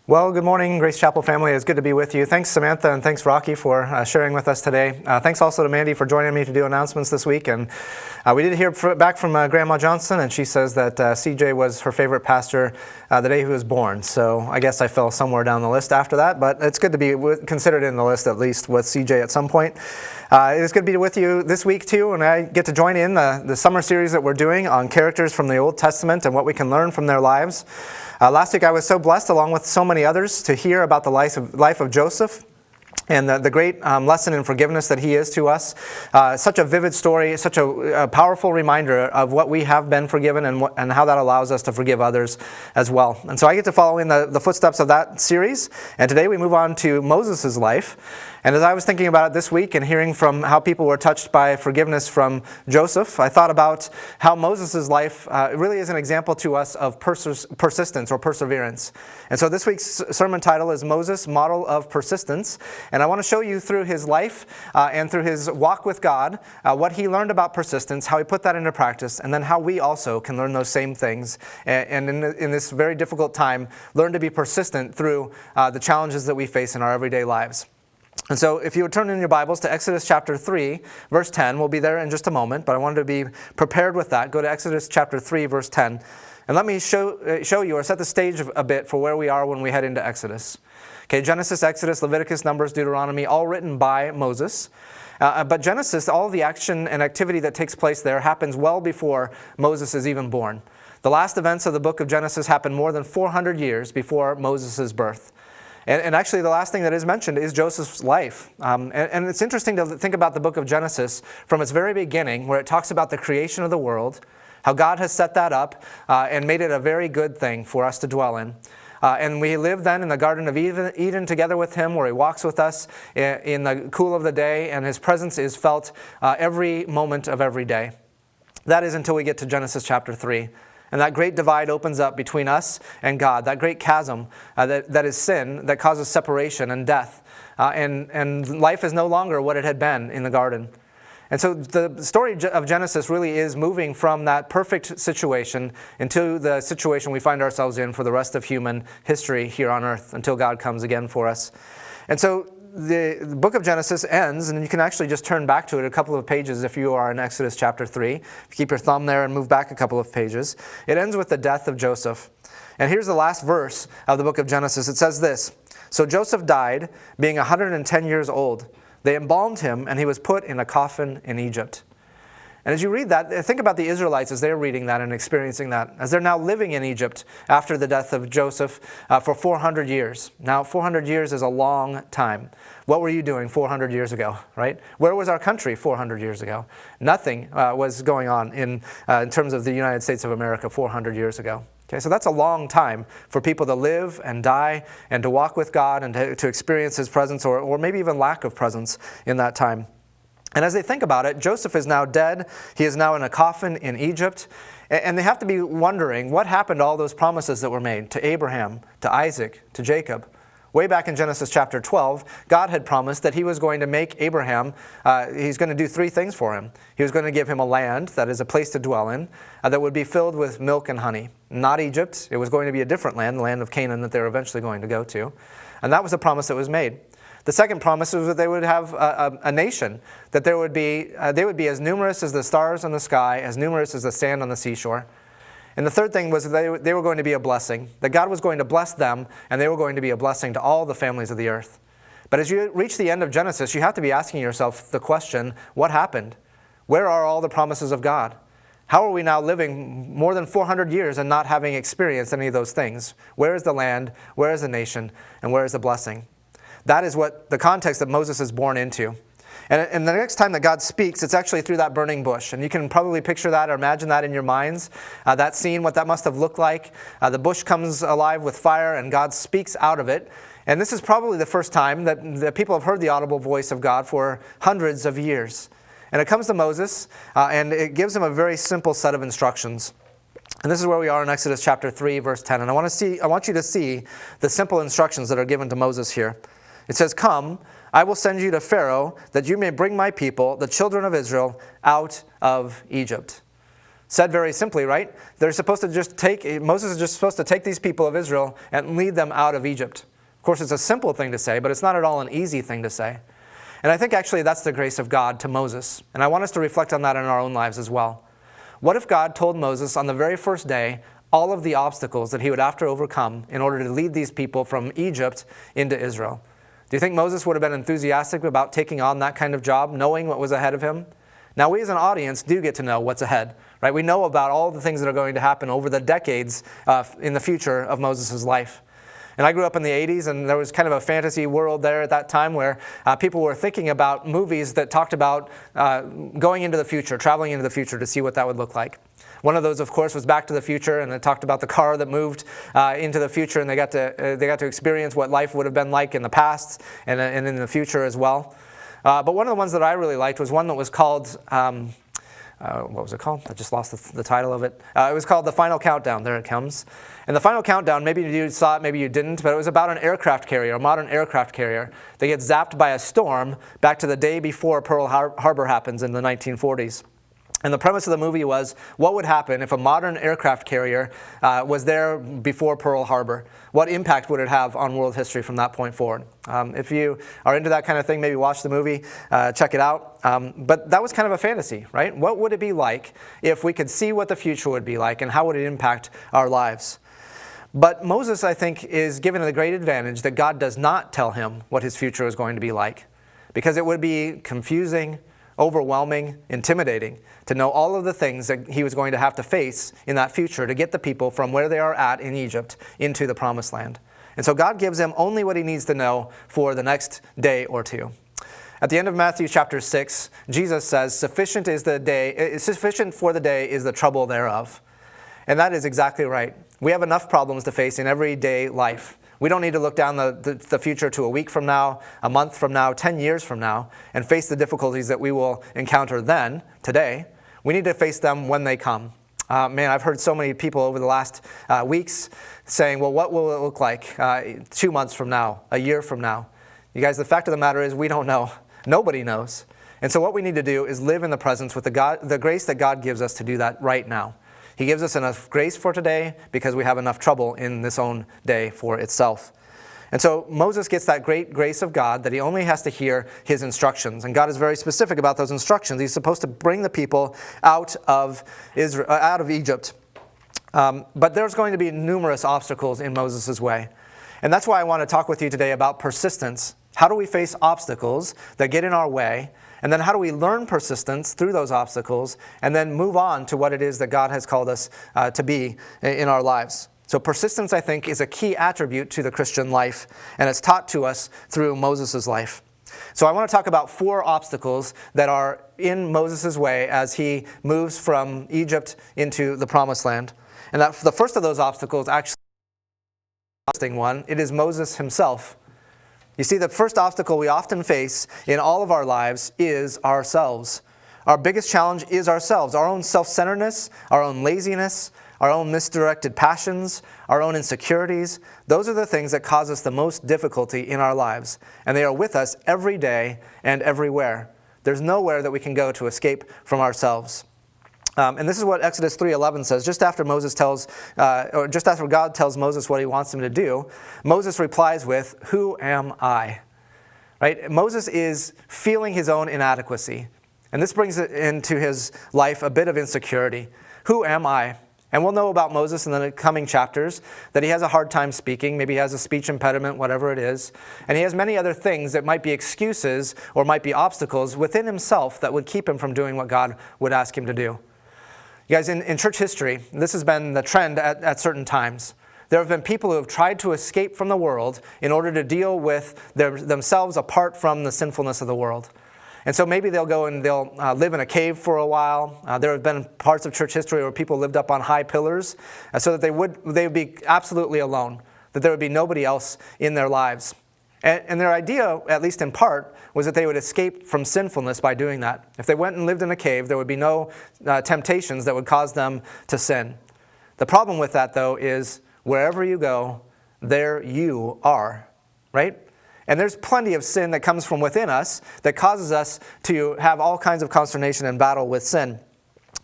Well, good morning, Grace Chapel family. It's good to be with you. Thanks, Samantha, and thanks, Rocky, for sharing with us today. Thanks also to Mandy for joining me to do announcements this week. And we did hear back from Grandma Johnson, and she says that CJ was her favorite pastor the day he was born. So I guess I fell somewhere down the list after that, but it's good to be considered in the list at least with CJ at some point. It's good to be with you this week too, and I get to join in the summer series that we're doing on characters from the Old Testament and what we can learn from their lives. Last week I was so blessed, along with so many others, to hear about the life of Joseph and the great lesson in forgiveness that he is to us. Such a vivid story, such a powerful reminder of what we have been forgiven and how that allows us to forgive others as well. And so I get to follow in the footsteps of that series. And today we move on to Moses' life. And as I was thinking about it this week and hearing from how people were touched by forgiveness from Joseph, I thought about how Moses' life really is an example to us of persistence or perseverance. And so this week's sermon title is Moses, Model of Persistence. And I want to show you through his life and through his walk with God what he learned about persistence, how he put that into practice, and then how we also can learn those same things. And in this very difficult time, learn to be persistent through the challenges that we face in our everyday lives. And so if you would turn in your Bibles to Exodus chapter 3, verse 10, we'll be there in just a moment, but I wanted to be prepared with that. Go to Exodus chapter 3, verse 10, and let me show you or set the stage a bit for where we are when we head into Exodus. Okay, Genesis, Exodus, Leviticus, Numbers, Deuteronomy, all written by Moses. But Genesis, all the action and activity that takes place there happens well before Moses is even born. The last events of the book of Genesis happened more than 400 years before Moses' birth. And actually, the last thing that is mentioned is Joseph's life. And it's interesting to think about the book of Genesis from its very beginning, where it talks about the creation of the world, how God has set that up and made it a very good thing for us to dwell in. And we live then in the Garden of Eden together with him, where he walks with us in the cool of the day, and his presence is felt every moment of every day. That is until we get to Genesis chapter 3. And that great divide opens up between us and God, that great chasm that is sin that causes separation and death. And life is no longer what it had been in the garden. And so the story of Genesis really is moving from that perfect situation into the situation we find ourselves in for the rest of human history here on earth until God comes again for us. And so the book of Genesis ends, and you can actually just turn back to it a couple of pages if you are in Exodus chapter 3. If you keep your thumb there and move back a couple of pages. It ends with the death of Joseph. And here's the last verse of the book of Genesis. It says this: "So Joseph died, being 110 years old. They embalmed him, and he was put in a coffin in Egypt." And as you read that, think about the Israelites as they're reading that and experiencing that, as they're now living in Egypt after the death of Joseph for 400 years. Now, 400 years is a long time. What were you doing 400 years ago, right? Where was our country 400 years ago? Nothing was going on in terms of the United States of America 400 years ago. Okay, so that's a long time for people to live and die and to walk with God and to experience his presence or maybe even lack of presence in that time. And as they think about it, Joseph is now dead. He is now in a coffin in Egypt. And they have to be wondering what happened to all those promises that were made to Abraham, to Isaac, to Jacob. Way back in Genesis chapter 12, God had promised that he was going to make Abraham, he's going to do three things for him. He was going to give him a land, that is a place to dwell in, that would be filled with milk and honey. Not Egypt. It was going to be a different land, the land of Canaan that they were eventually going to go to. And that was a promise that was made. The second promise was that they would have a nation, that they would be as numerous as the stars in the sky, as numerous as the sand on the seashore. And the third thing was that they were going to be a blessing, that God was going to bless them, and they were going to be a blessing to all the families of the earth. But as you reach the end of Genesis, you have to be asking yourself the question, what happened? Where are all the promises of God? How are we now living more than 400 years and not having experienced any of those things? Where is the land? Where is the nation? And where is the blessing? That is what the context that Moses is born into. And the next time that God speaks, it's actually through that burning bush. And you can probably picture that or imagine that in your minds, that scene, what that must have looked like. The bush comes alive with fire and God speaks out of it. And this is probably the first time that people have heard the audible voice of God for hundreds of years. And it comes to Moses, and it gives him a very simple set of instructions. And this is where we are in Exodus chapter 3, verse 10. And I want you to see the simple instructions that are given to Moses here. It says, "Come, I will send you to Pharaoh, that you may bring my people, the children of Israel, out of Egypt." Said very simply, right? Moses is just supposed to take these people of Israel and lead them out of Egypt. Of course, it's a simple thing to say, but it's not at all an easy thing to say. And I think actually that's the grace of God to Moses. And I want us to reflect on that in our own lives as well. What if God told Moses on the very first day all of the obstacles that he would have to overcome in order to lead these people from Egypt into Israel? Do you think Moses would have been enthusiastic about taking on that kind of job, knowing what was ahead of him? Now, we as an audience do get to know what's ahead, right? We know about all the things that are going to happen over the decades in the future of Moses' life. And I grew up in the 80s, and there was kind of a fantasy world there at that time where people were thinking about movies that talked about going into the future, traveling into the future to see what that would look like. One of those, of course, was Back to the Future, and it talked about the car that moved into the future, and they got to experience what life would have been like in the past and in the future as well. But one of the ones that I really liked was one that was called, what was it called? I just lost the title of it. It was called The Final Countdown. There it comes. And The Final Countdown, maybe you saw it, maybe you didn't, but it was about an aircraft carrier, a modern aircraft carrier. They get zapped by a storm back to the day before Pearl Harbor happens in the 1940s. And the premise of the movie was, what would happen if a modern aircraft carrier was there before Pearl Harbor? What impact would it have on world history from that point forward? If you are into that kind of thing, maybe watch the movie, check it out. But that was kind of a fantasy, right? What would it be like if we could see what the future would be like, and how would it impact our lives? But Moses, I think, is given the great advantage that God does not tell him what his future is going to be like, because it would be confusing, overwhelming, intimidating to know all of the things that he was going to have to face in that future to get the people from where they are at in Egypt into the Promised Land. And so God gives him only what he needs to know for the next day or two. At the end of Matthew chapter 6, Jesus says, sufficient for the day is the trouble thereof. And that is exactly right. We have enough problems to face in everyday life. We don't need to look down the future to a week from now, a month from now, 10 years from now, and face the difficulties that we will encounter then, today. We need to face them when they come. Man, I've heard so many people over the last weeks saying, well, what will it look like 2 months from now, a year from now? You guys, the fact of the matter is we don't know. Nobody knows. And so what we need to do is live in the presence with the grace that God gives us to do that right now. He gives us enough grace for today because we have enough trouble in this own day for itself. And so Moses gets that great grace of God that he only has to hear his instructions. And God is very specific about those instructions. He's supposed to bring the people out of Egypt. But there's going to be numerous obstacles in Moses' way. And that's why I want to talk with you today about persistence. How do we face obstacles that get in our way? And then how do we learn persistence through those obstacles and then move on to what it is that God has called us to be in our lives? So persistence, I think, is a key attribute to the Christian life, and it's taught to us through Moses' life. So I want to talk about 4 obstacles that are in Moses' way as he moves from Egypt into the Promised Land. And that the first of those obstacles actually is an interesting one. It is Moses himself. You see, the first obstacle we often face in all of our lives is ourselves. Our biggest challenge is ourselves, our own self-centeredness, our own laziness, our own misdirected passions, our own insecurities. Those are the things that cause us the most difficulty in our lives, and they are with us every day and everywhere. There's nowhere that we can go to escape from ourselves. And this is what Exodus 3:11 says. Just after God tells Moses what he wants him to do, Moses replies with, "Who am I?" Right? Moses is feeling his own inadequacy. And this brings into his life a bit of insecurity. Who am I? And we'll know about Moses in the coming chapters that he has a hard time speaking. Maybe he has a speech impediment, whatever it is. And he has many other things that might be excuses or might be obstacles within himself that would keep him from doing what God would ask him to do. You guys, in church history, this has been the trend at certain times. There have been people who have tried to escape from the world in order to deal with themselves apart from the sinfulness of the world. And so maybe they'll go and they'll live in a cave for a while. There have been parts of church history where people lived up on high pillars so that they would be absolutely alone, that there would be nobody else in their lives. And their idea, at least in part, was that they would escape from sinfulness by doing that. If they went and lived in a cave, there would be no temptations that would cause them to sin. The problem with that, though, is wherever you go, there you are, right? And there's plenty of sin that comes from within us that causes us to have all kinds of consternation and battle with sin.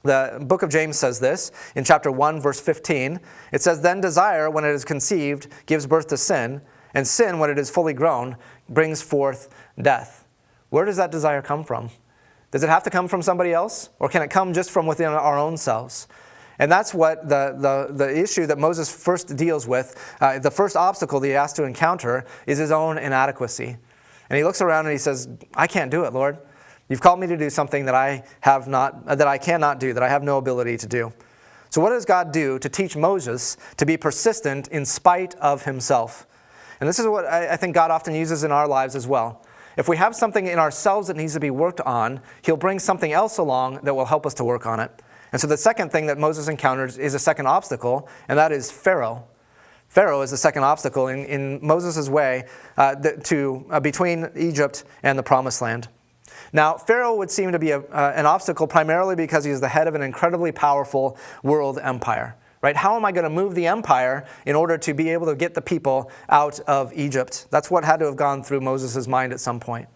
The book of James says this in chapter 1, verse 15. It says, "Then desire, when it is conceived, gives birth to sin, and sin, when it is fully grown, brings forth death." Where does that desire come from? Does it have to come from somebody else? Or can it come just from within our own selves? And that's what the issue that Moses first deals with. The first obstacle that he has to encounter is his own inadequacy. And he looks around and he says, "I can't do it, Lord. You've called me to do something that I cannot do, that I have no ability to do." So what does God do to teach Moses to be persistent in spite of himself? And this is what I think God often uses in our lives as well. If we have something in ourselves that needs to be worked on, he'll bring something else along that will help us to work on it. And so the second thing that Moses encounters is a second obstacle, and that is Pharaoh. Pharaoh is the second obstacle in Moses' way between Egypt and the Promised Land. Now, Pharaoh would seem to be an obstacle primarily because he is the head of an incredibly powerful world empire. Right? How am I going to move the empire in order to be able to get the people out of Egypt? That's what had to have gone through Moses' mind at some point.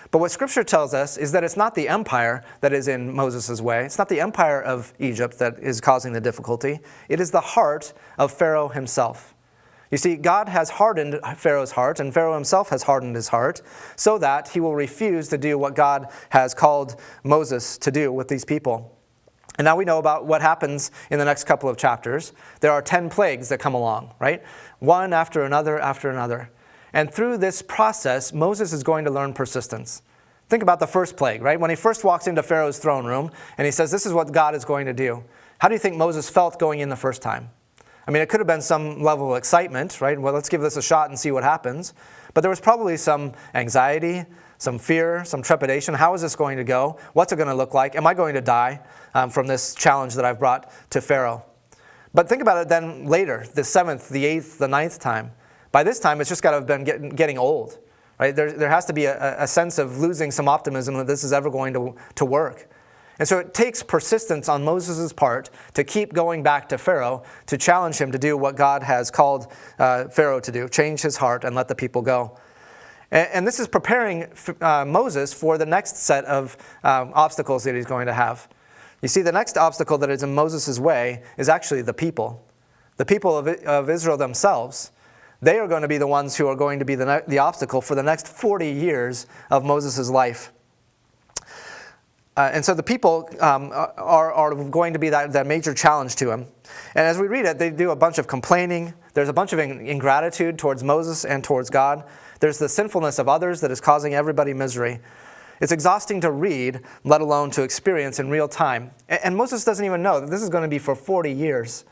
But what Scripture tells us is that it's not the empire that is in Moses' way. It's not the empire of Egypt that is causing the difficulty. It is the heart of Pharaoh himself. You see, God has hardened Pharaoh's heart, and Pharaoh himself has hardened his heart, so that he will refuse to do what God has called Moses to do with these people. And now we know about what happens in the next couple of chapters. There are 10 plagues that come along, right? One after another after another. And through this process, Moses is going to learn persistence. Think about the first plague, right? When he first walks into Pharaoh's throne room and he says, "This is what God is going to do." How do you think Moses felt going in the first time? I mean, it could have been some level of excitement, right? Well, let's give this a shot and see what happens. But there was probably some anxiety, some fear, some trepidation. How is this going to go? What's it going to look like? Am I going to die from this challenge that I've brought to Pharaoh? But think about it then later, the 7th, the 8th, the 9th time. By this time, it's just got to have been getting old. Right? There has to be a sense of losing some optimism that this is ever going to work. And so it takes persistence on Moses' part to keep going back to Pharaoh to challenge him to do what God has called Pharaoh to do, change his heart and let the people go. And this is preparing Moses for the next set of obstacles that he's going to have. You see, the next obstacle that is in Moses' way is actually the people. The people of Israel themselves. They are going to be the ones who are going to be the obstacle for the next 40 years of Moses' life. And so the people are going to be that major challenge to him. And as we read it, they do a bunch of complaining. There's a bunch of ingratitude towards Moses and towards God. There's the sinfulness of others that is causing everybody misery. It's exhausting to read, let alone to experience in real time. And Moses doesn't even know that this is going to be for 40 years.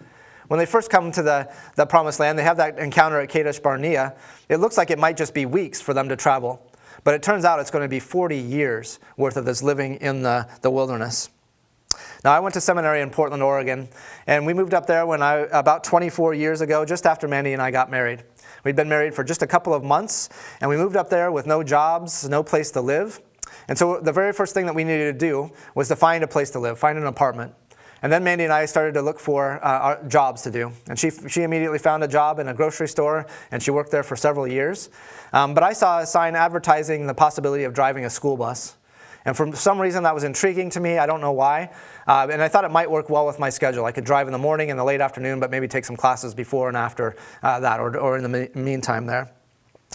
When they first come to the Promised Land, they have that encounter at Kadesh Barnea. It looks like it might just be weeks for them to travel. But it turns out it's going to be 40 years worth of this living in the wilderness. Now, I went to seminary in Portland, Oregon, and we moved up there about 24 years ago, just after Mandy and I got married. We'd been married for just a couple of months, and we moved up there with no jobs, no place to live. And so the very first thing that we needed to do was to find a place to live, find an apartment. And then Mandy and I started to look for our jobs to do. And she immediately found a job in a grocery store, and she worked there for several years. But I saw a sign advertising the possibility of driving a school bus. And for some reason that was intriguing to me. I don't know why. And I thought it might work well with my schedule. I could drive in the morning and the late afternoon, but maybe take some classes before and after that, or in the meantime there.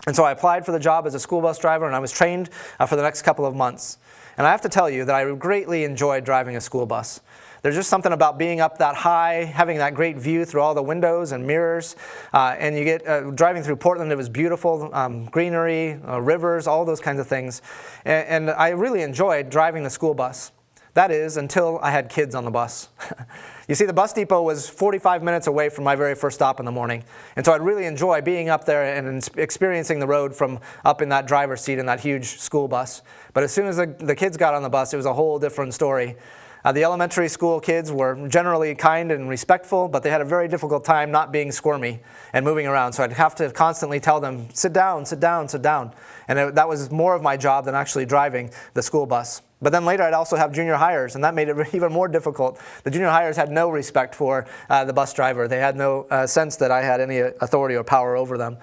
And so I applied for the job as a school bus driver, and I was trained for the next couple of months. And I have to tell you that I greatly enjoyed driving a school bus. There's just something about being up that high, having that great view through all the windows and mirrors. And you get driving through Portland, it was beautiful, greenery, rivers, all those kinds of things. And I really enjoyed driving the school bus. That is, until I had kids on the bus. You see, the bus depot was 45 minutes away from my very first stop in the morning. And so I'd really enjoy being up there and experiencing the road from up in that driver's seat in that huge school bus. But as soon as the kids got on the bus, it was a whole different story. The elementary school kids were generally kind and respectful, but they had a very difficult time not being squirmy and moving around. So I'd have to constantly tell them, sit down, sit down, sit down. And that was more of my job than actually driving the school bus. But then later I'd also have junior hires, and that made it even more difficult. The junior hires had no respect for the bus driver. They had no sense that I had any authority or power over them.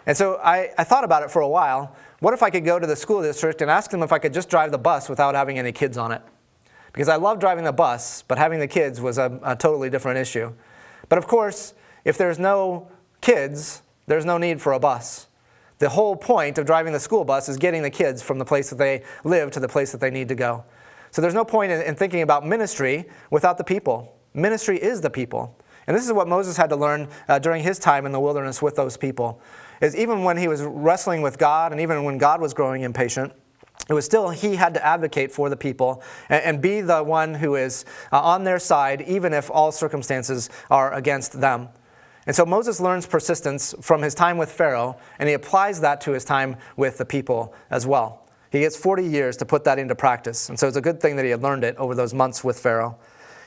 And so I thought about it for a while. What if I could go to the school district and ask them if I could just drive the bus without having any kids on it? because I love driving the bus, but having the kids was a totally different issue. But of course, if there's no kids, there's no need for a bus. The whole point of driving the school bus is getting the kids from the place that they live to the place that they need to go. So there's no point in thinking about ministry without the people. Ministry is the people. And this is what Moses had to learn during his time in the wilderness with those people. Is even when he was wrestling with God, and even when God was growing impatient, it was still he had to advocate for the people and be the one who is on their side, even if all circumstances are against them. And so Moses learns persistence from his time with Pharaoh, and he applies that to his time with the people as well. He gets 40 years to put that into practice, and so it's a good thing that he had learned it over those months with Pharaoh.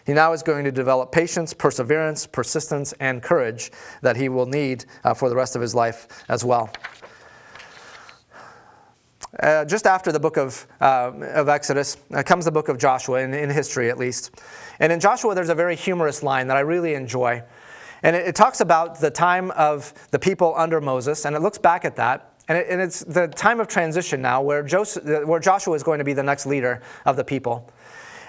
He now is going to develop patience, perseverance, persistence, and courage that he will need for the rest of his life as well. Just after the book of Exodus comes the book of Joshua, in history at least. And in Joshua there's a very humorous line that I really enjoy. And it talks about the time of the people under Moses, and it looks back at that. And it's the time of transition now where Joshua is going to be the next leader of the people.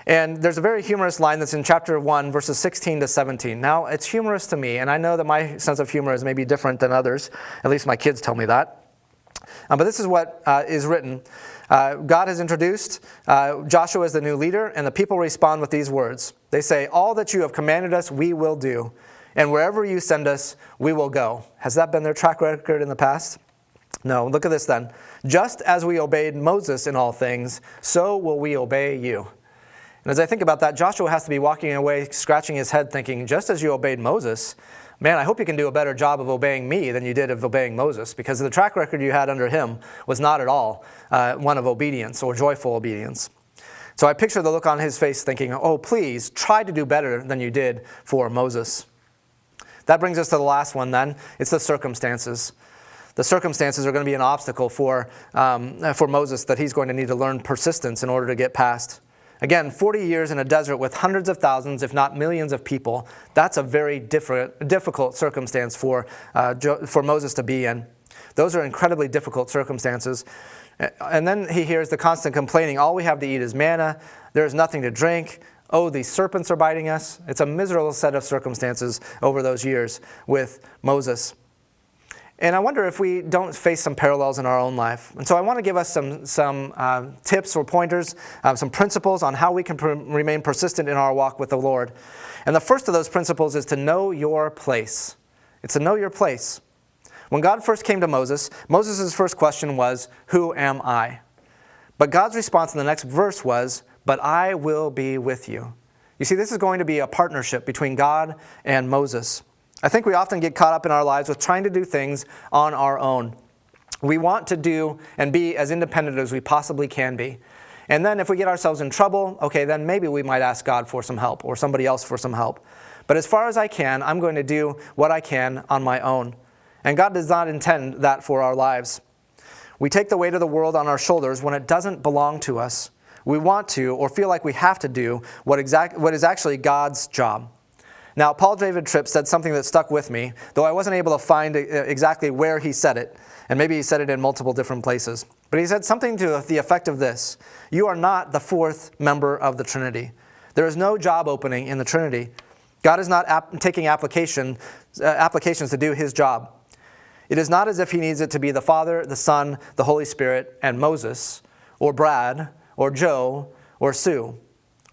And there's a very humorous line that's in chapter 1, verses 16 to 17. Now, it's humorous to me, and I know that my sense of humor is maybe different than others. At least my kids tell me that. But this is what is written. God has introduced Joshua as the new leader, and the people respond with these words. They say, "All that you have commanded us, we will do. And wherever you send us, we will go." Has that been their track record in the past? No. Look at this then. "Just as we obeyed Moses in all things, so will we obey you." And as I think about that, Joshua has to be walking away, scratching his head, thinking, just as you obeyed Moses, man, I hope you can do a better job of obeying me than you did of obeying Moses, because the track record you had under him was not at all one of obedience or joyful obedience. So I picture the look on his face thinking, oh, please, try to do better than you did for Moses. That brings us to the last one then. It's the circumstances. The circumstances are going to be an obstacle for Moses that he's going to need to learn persistence in order to get past. Again, 40 years in a desert with hundreds of thousands, if not millions of people, that's a very difficult circumstance for Moses to be in. Those are incredibly difficult circumstances. And then he hears the constant complaining, all we have to eat is manna, there is nothing to drink, oh, these serpents are biting us. It's a miserable set of circumstances over those years with Moses. And I wonder if we don't face some parallels in our own life. And so I want to give us some tips or pointers, some principles on how we can remain persistent in our walk with the Lord. And the first of those principles is to know your place. It's to know your place. When God first came to Moses, Moses' first question was, who am I? But God's response in the next verse was, but I will be with you. You see, this is going to be a partnership between God and Moses. I think we often get caught up in our lives with trying to do things on our own. We want to do and be as independent as we possibly can be. And then if we get ourselves in trouble, okay, then maybe we might ask God for some help or somebody else for some help. But as far as I can, I'm going to do what I can on my own. And God does not intend that for our lives. We take the weight of the world on our shoulders when it doesn't belong to us. We want to or feel like we have to do what is actually God's job. Now, Paul David Tripp said something that stuck with me, though I wasn't able to find exactly where he said it, and maybe he said it in multiple different places. But he said something to the effect of this: you are not the fourth member of the Trinity. There is no job opening in the Trinity. God is not taking applications to do his job. It is not as if he needs it to be the Father, the Son, the Holy Spirit, and Moses, or Brad, or Joe, or Sue.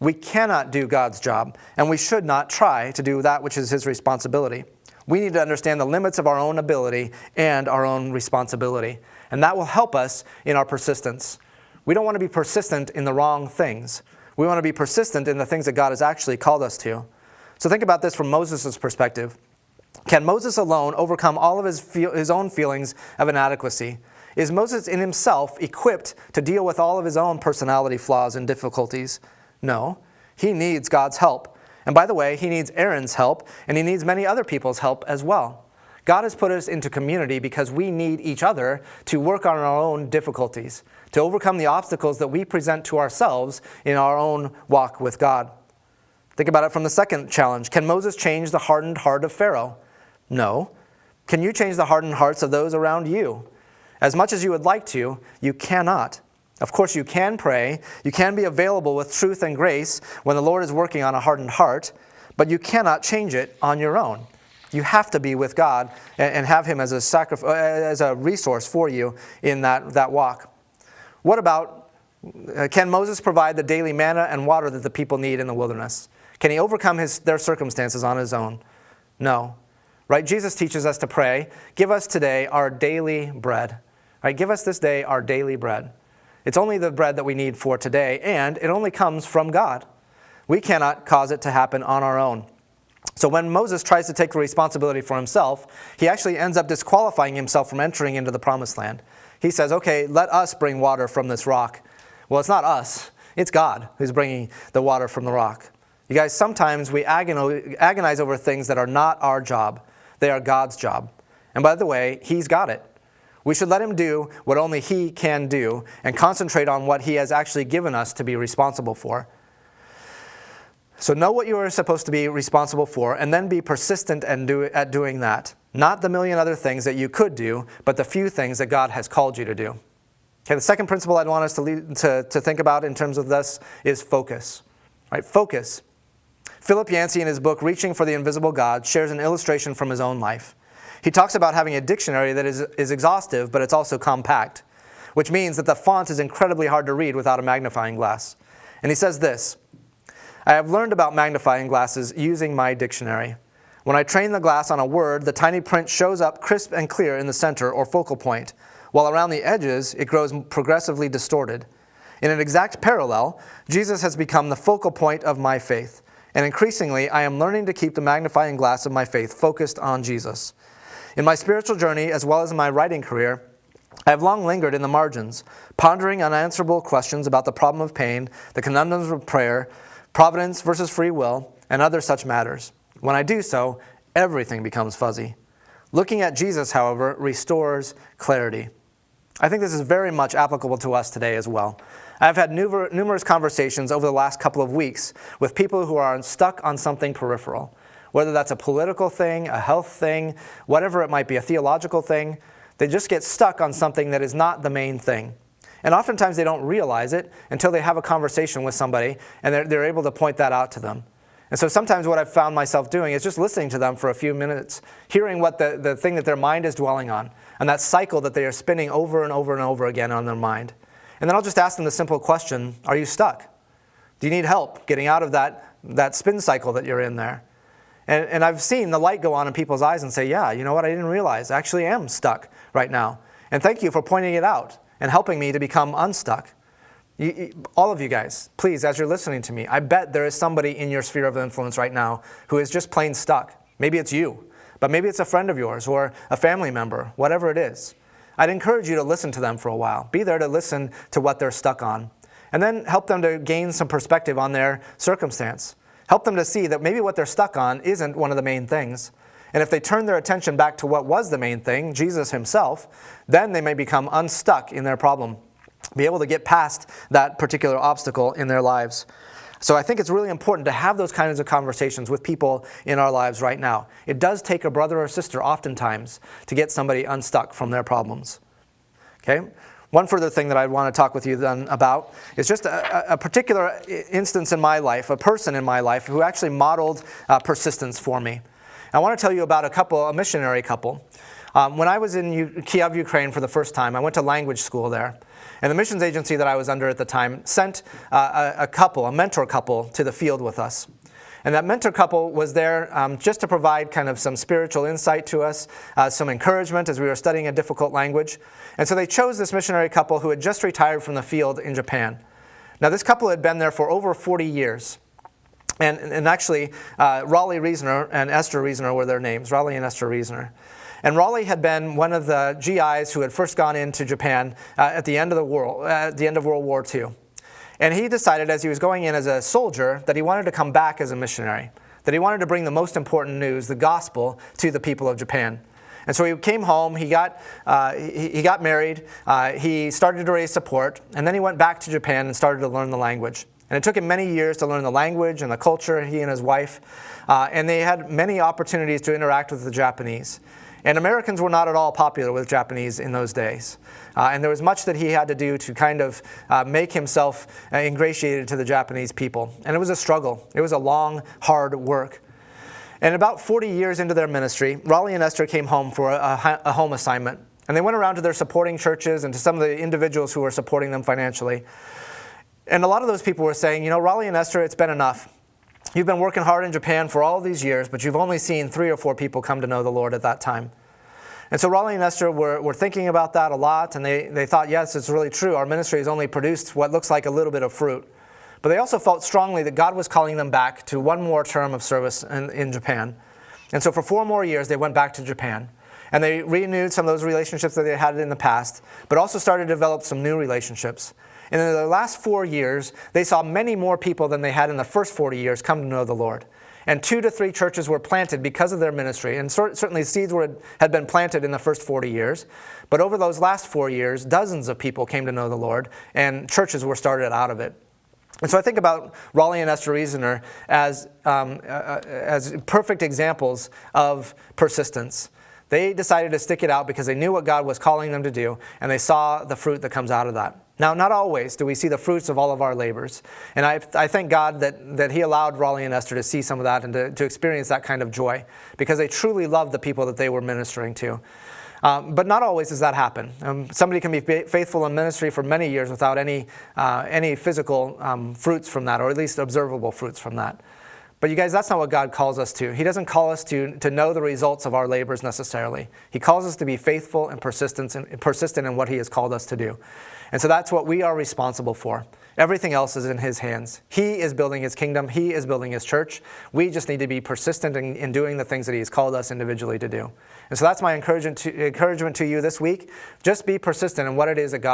We cannot do God's job, and we should not try to do that which is his responsibility. We need to understand the limits of our own ability and our own responsibility, and that will help us in our persistence. We don't want to be persistent in the wrong things. We want to be persistent in the things that God has actually called us to. So think about this from Moses' perspective. Can Moses alone overcome all of his own feelings of inadequacy? Is Moses in himself equipped to deal with all of his own personality flaws and difficulties? No, he needs God's help. And by the way, he needs Aaron's help, and he needs many other people's help as well. God has put us into community because we need each other to work on our own difficulties, to overcome the obstacles that we present to ourselves in our own walk with God. Think about it from the second challenge. Can Moses change the hardened heart of Pharaoh? No. Can you change the hardened hearts of those around you? As much as you would like to, you cannot. Of course, you can pray. You can be available with truth and grace when the Lord is working on a hardened heart, but you cannot change it on your own. You have to be with God and have Him as a resource for you in that walk. What about, can Moses provide the daily manna and water that the people need in the wilderness? Can he overcome their circumstances on his own? No. Right? Jesus teaches us to pray, give us today our daily bread. Right? Give us this day our daily bread. It's only the bread that we need for today, and it only comes from God. We cannot cause it to happen on our own. So when Moses tries to take the responsibility for himself, he actually ends up disqualifying himself from entering into the promised land. He says, okay, let us bring water from this rock. Well, it's not us. It's God who's bringing the water from the rock. You guys, sometimes we agonize over things that are not our job. They are God's job. And by the way, He's got it. We should let Him do what only He can do and concentrate on what He has actually given us to be responsible for. So know what you are supposed to be responsible for, and then be persistent at doing that. Not the million other things that you could do, but the few things that God has called you to do. Okay, the second principle I'd want us to think about in terms of this is focus. Right? Focus. Philip Yancey, in his book, Reaching for the Invisible God, shares an illustration from his own life. He talks about having a dictionary that is exhaustive, but it's also compact, which means that the font is incredibly hard to read without a magnifying glass. And he says this, I have learned about magnifying glasses using my dictionary. When I train the glass on a word, the tiny print shows up crisp and clear in the center or focal point, while around the edges it grows progressively distorted. In an exact parallel, Jesus has become the focal point of my faith, and increasingly I am learning to keep the magnifying glass of my faith focused on Jesus. In my spiritual journey, as well as in my writing career, I have long lingered in the margins, pondering unanswerable questions about the problem of pain, the conundrums of prayer, providence versus free will, and other such matters. When I do so, everything becomes fuzzy. Looking at Jesus, however, restores clarity. I think this is very much applicable to us today as well. I've had numerous conversations over the last couple of weeks with people who are stuck on something peripheral, whether that's a political thing, a health thing, whatever it might be, a theological thing. They just get stuck on something that is not the main thing. And oftentimes they don't realize it until they have a conversation with somebody and they're able to point that out to them. And so sometimes what I've found myself doing is just listening to them for a few minutes, hearing what the thing that their mind is dwelling on, and that cycle that they are spinning over and over and over again on their mind. And then I'll just ask them the simple question, are you stuck? Do you need help getting out of that spin cycle that you're in there? And I've seen the light go on in people's eyes and say, yeah, you know what, I didn't realize. I actually am stuck right now. And thank you for pointing it out and helping me to become unstuck. All of you guys, please, as you're listening to me, I bet there is somebody in your sphere of influence right now who is just plain stuck. Maybe it's you, but maybe it's a friend of yours or a family member, whatever it is. I'd encourage you to listen to them for a while. Be there to listen to what they're stuck on. And then help them to gain some perspective on their circumstance. Help them to see that maybe what they're stuck on isn't one of the main things. And if they turn their attention back to what was the main thing, Jesus Himself, then they may become unstuck in their problem, be able to get past that particular obstacle in their lives. So I think it's really important to have those kinds of conversations with people in our lives right now. It does take a brother or sister oftentimes to get somebody unstuck from their problems. Okay? One further thing that I want to talk with you then about is just a particular instance in my life, a person in my life who actually modeled persistence for me. I want to tell you about a missionary couple. When I was in Kiev, Ukraine for the first time, I went to language school there. And the missions agency that I was under at the time sent a mentor couple, to the field with us. And that mentor couple was there just to provide kind of some spiritual insight to us, some encouragement as we were studying a difficult language. And so they chose this missionary couple who had just retired from the field in Japan. Now this couple had been there for over 40 years. And actually, Raleigh Reasoner and Esther Reasoner were their names, Raleigh and Esther Reasoner. And Raleigh had been one of the GIs who had first gone into Japan at the end of World War II. And he decided as he was going in as a soldier that he wanted to come back as a missionary, that he wanted to bring the most important news, the gospel, to the people of Japan. And so he came home, he got married, he started to raise support, and then he went back to Japan and started to learn the language. And it took him many years to learn the language and the culture, he and his wife, and they had many opportunities to interact with the Japanese. And Americans were not at all popular with Japanese in those days. And there was much that he had to do to kind of make himself ingratiated to the Japanese people. And it was a struggle. It was a long, hard work. And about 40 years into their ministry, Raleigh and Esther came home for a home assignment. And they went around to their supporting churches and to some of the individuals who were supporting them financially. And a lot of those people were saying, Raleigh and Esther, it's been enough. You've been working hard in Japan for all these years, but you've only seen 3 or 4 people come to know the Lord at that time. And so Raleigh and Esther were thinking about that a lot, and they thought, yes, it's really true. Our ministry has only produced what looks like a little bit of fruit. But they also felt strongly that God was calling them back to one more term of service in Japan. And so for 4 more years, they went back to Japan. And they renewed some of those relationships that they had in the past, but also started to develop some new relationships. And in the last 4 years, they saw many more people than they had in the first 40 years come to know the Lord. And 2 to 3 churches were planted because of their ministry. And certainly seeds had been planted in the first 40 years. But over those last 4 years, dozens of people came to know the Lord, and churches were started out of it. And so I think about Raleigh and Esther Reasoner as perfect examples of persistence. They decided to stick it out because they knew what God was calling them to do, and they saw the fruit that comes out of that. Now, not always do we see the fruits of all of our labors. And I thank God that He allowed Raleigh and Esther to see some of that and to experience that kind of joy, because they truly loved the people that they were ministering to. But not always does that happen. Somebody can be faithful in ministry for many years without any physical fruits from that, or at least observable fruits from that. But you guys, that's not what God calls us to. He doesn't call us to know the results of our labors necessarily. He calls us to be faithful and persistent in what He has called us to do. And so that's what we are responsible for. Everything else is in His hands. He is building His kingdom. He is building His church. We just need to be persistent in doing the things that He has called us individually to do. And so that's my encouragement to you this week. Just be persistent in what it is that God